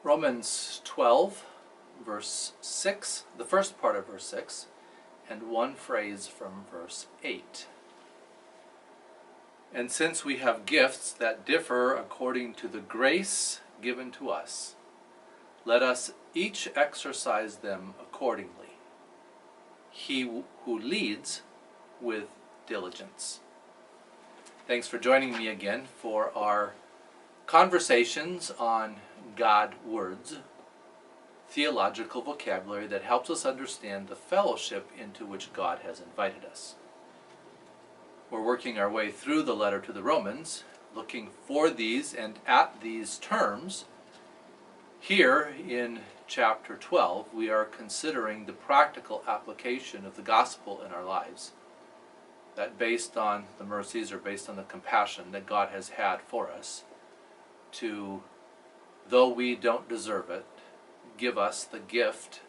Romans 12, verse 6, the first part of verse 6, and one phrase from verse 8. And since we have gifts that differ according to the grace given to us, let us each exercise them accordingly. He who leads with diligence. Thanks for joining me again for our conversations on God words, theological vocabulary that helps us understand the fellowship into which God has invited us. We're working our way through the letter to the Romans, looking for these and at these terms. Here in chapter 12, we are considering the practical application of the gospel in our lives, that based on the mercies or based on the compassion that God has had for us, to, though we don't deserve it, give us the gift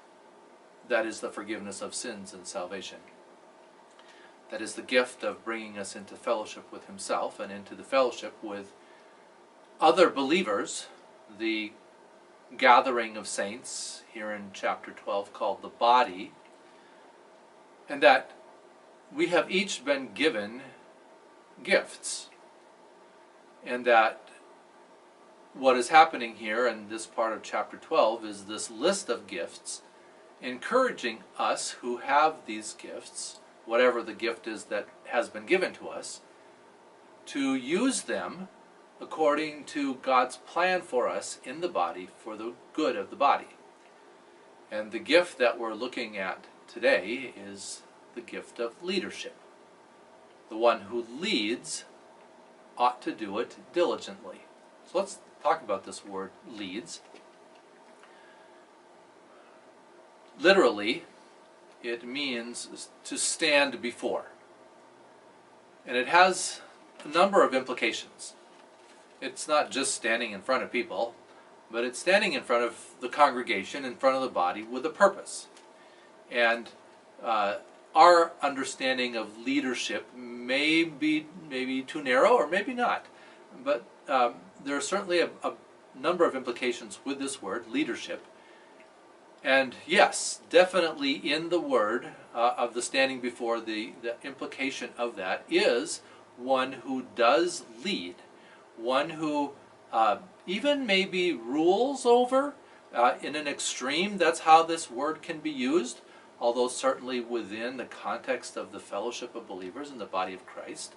that is the forgiveness of sins and salvation. That is the gift of bringing us into fellowship with Himself and into the fellowship with other believers, the gathering of saints here in chapter 12 called the body, and that we have each been given gifts, and that what is happening here in this part of chapter 12 is this list of gifts encouraging us who have these gifts, whatever the gift is that has been given to us, to use them according to God's plan for us in the body for the good of the body. And the gift that we're looking at today is the gift of leadership. The one who leads ought to do it diligently. So let's talk about this word, leads. Literally, it means to stand before. And it has a number of implications. It's not just standing in front of people, but it's standing in front of the congregation, in front of the body, with a purpose. And our understanding of leadership may be too narrow, or maybe not. But there are certainly a number of implications with this word, leadership. And yes, definitely in the word of the standing before, the implication of that is one who does lead, one who even maybe rules over in an extreme. That's how this word can be used, although certainly within the context of the fellowship of believers in the body of Christ.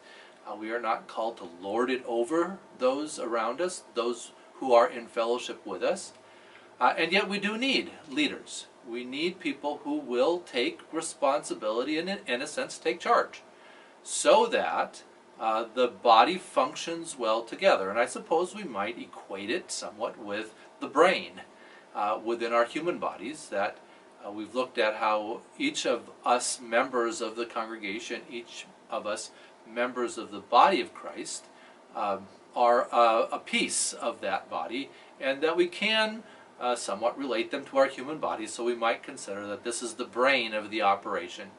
We are not called to lord it over those around us, those who are in fellowship with us. And yet we do need leaders. We need people who will take responsibility and, in a sense, take charge, so that the body functions well together. And I suppose we might equate it somewhat with the brain within our human bodies, that we've looked at how each of us members of the congregation, each of us members of the body of Christ, are a piece of that body, and that we can somewhat relate them to our human bodies, so we might consider that this is the brain of the operation.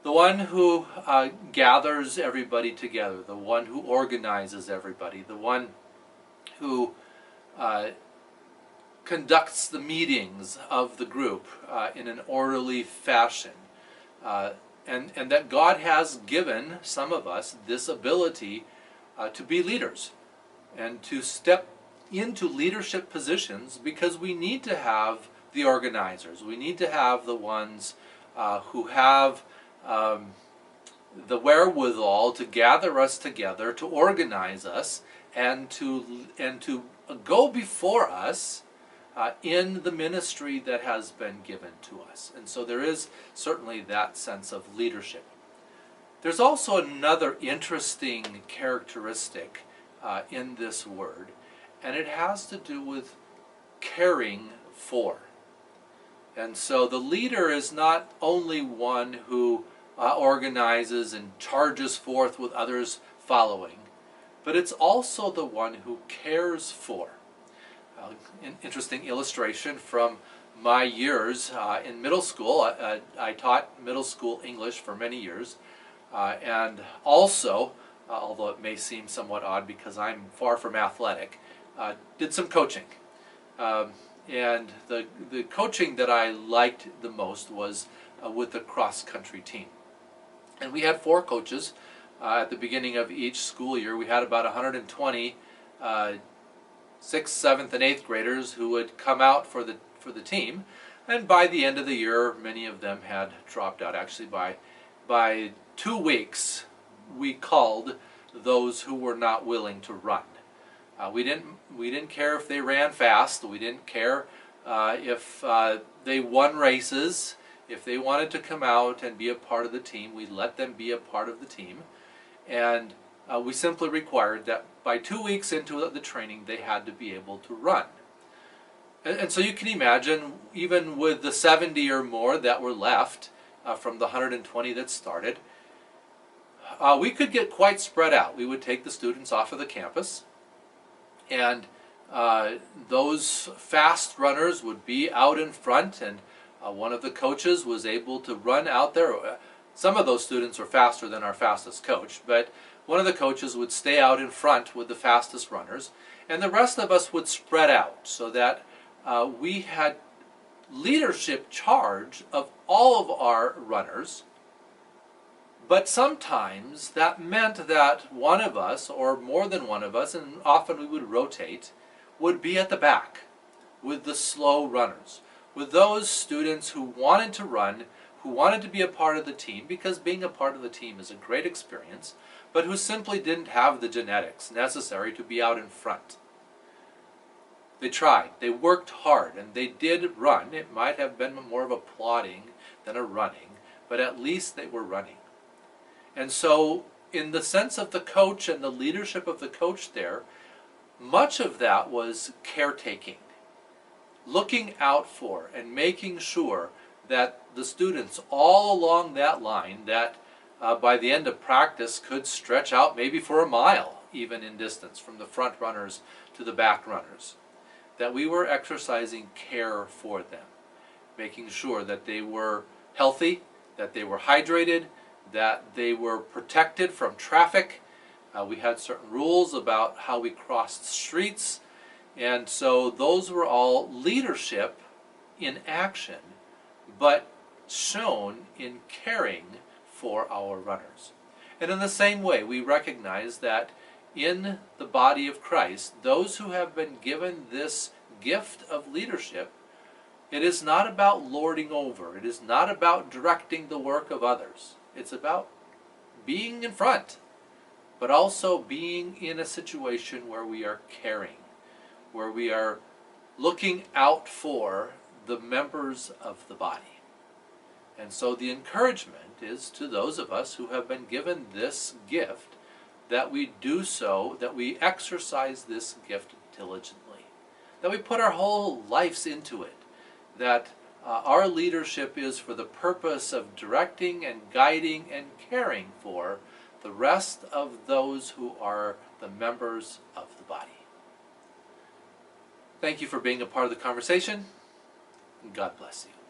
The one who gathers everybody together, the one who organizes everybody, the one who conducts the meetings of the group in an orderly fashion. And that God has given some of us this ability to be leaders and to step into leadership positions, because we need to have the organizers. We need to have the ones who have the wherewithal to gather us together, to organize us, and to go before us in the ministry that has been given to us. And so there is certainly that sense of leadership. There's also another interesting characteristic in this word, and it has to do with caring for. And so the leader is not only one who organizes and charges forth with others following, but it's also the one who cares for. An interesting illustration from my years in middle school. I taught middle school English for many years, and also, although it may seem somewhat odd because I'm far from athletic, did some coaching. And the coaching that I liked the most was with the cross-country team. And we had 4 coaches at the beginning of each school year. We had about 120 6th, 7th, and 8th graders who would come out for the team. And by the end of the year, many of them had dropped out. Actually, by 2 weeks, we called those who were not willing to run. We didn't care if they ran fast. We didn't care if they won races. If they wanted to come out and be a part of the team, we let them be a part of the team. And we simply required that by 2 weeks into the training, they had to be able to run. And so you can imagine, even with the 70 or more that were left from the 120 that started, we could get quite spread out. We would take the students off of the campus, and those fast runners would be out in front, and one of the coaches was able to run out there. Some of those students were faster than our fastest coach, but one of the coaches would stay out in front with the fastest runners, and the rest of us would spread out so that we had leadership charge of all of our runners. But sometimes that meant that one of us, or more than one of us, and often we would rotate, would be at the back with the slow runners, with those students who wanted to run, who wanted to be a part of the team, because being a part of the team is a great experience, but who simply didn't have the genetics necessary to be out in front. They tried, they worked hard, and they did run. It might have been more of a plodding than a running, but at least they were running. And so, in the sense of the coach and the leadership of the coach there, much of that was caretaking, looking out for and making sure that the students all along that line that by the end of practice could stretch out maybe for a mile even in distance from the front runners to the back runners, that we were exercising care for them, making sure that they were healthy, that they were hydrated, that they were protected from traffic. We had certain rules about how we crossed streets, and so those were all leadership in action, but shown in caring for our runners. And in the same way, we recognize that in the body of Christ, those who have been given this gift of leadership, it is not about lording over. It is not about directing the work of others. It's about being in front, but also being in a situation where we are caring, where we are looking out for the members of the body. And so the encouragement is to those of us who have been given this gift that we do so, that we exercise this gift diligently, that we put our whole lives into it, that our leadership is for the purpose of directing and guiding and caring for the rest of those who are the members of the body. Thank you for being a part of the conversation, and God bless you.